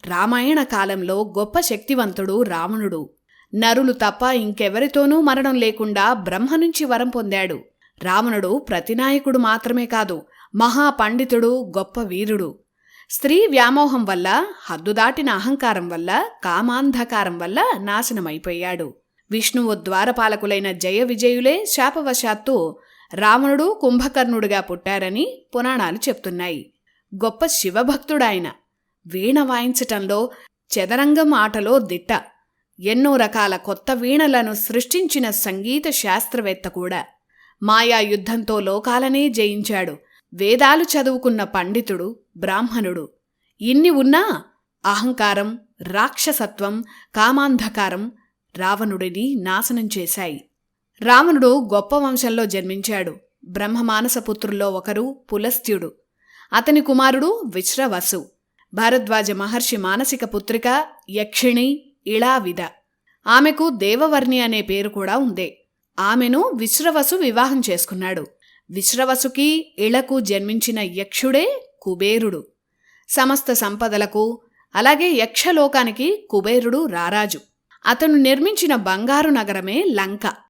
రామాయణ కాలంలో గొప్ప శక్తివంతుడు రావణుడు. నరులు తప్ప ఇంకెవరితోనూ మరణం లేకుండా బ్రహ్మ నుంచి వరం పొందాడు. రావణుడు ప్రతినాయకుడు మాత్రమే కాదు, మహాపండితుడు, గొప్ప వీరుడు. స్త్రీ వ్యామోహం వల్ల, హద్దుదాటిన అహంకారం వల్ల, కామాంధకారం వల్ల నాశనమైపోయాడు. విష్ణువు ద్వారపాలకులైన జయ విజయులే శాపవశాత్తు రావణుడు కుంభకర్ణుడిగా పుట్టారని పురాణాలు చెప్తున్నాయి. గొప్ప శివభక్తుడాయన. వీణ వాయించటంలో, చదరంగం ఆటలో దిట్ట. ఎన్నో రకాల కొత్త వీణలను సృష్టించిన సంగీత శాస్త్రవేత్త కూడా. మాయా యుద్ధంతో లోకాలనే జయించాడు. వేదాలు చదువుకున్న పండితుడు, బ్రాహ్మణుడు. ఇన్ని ఉన్నా అహంకారం, రాక్షసత్వం, కామాంధకారం రావణుడిని నాశనం చేశాయి. రావణుడు గొప్ప వంశంలో జన్మించాడు. బ్రహ్మమానసపుత్రుల్లో ఒకరు పులస్త్యుడు. అతని కుమారుడు విశ్రవసు. భారద్వాజ మహర్షి మానసిక పుత్రిక యక్షిణి ఇళావిద. ఆమెకు దేవవర్ణి అనే పేరు కూడా ఉంది. ఆమెను విశ్రవసు వివాహం చేసుకున్నాడు. విశ్రవసుకి ఇళకు జన్మించిన యక్షుడే కుబేరుడు. సమస్త సంపదలకు, అలాగే యక్షలోకానికి కుబేరుడు రారాజు. అతను నిర్మించిన బంగారు నగరమే లంక.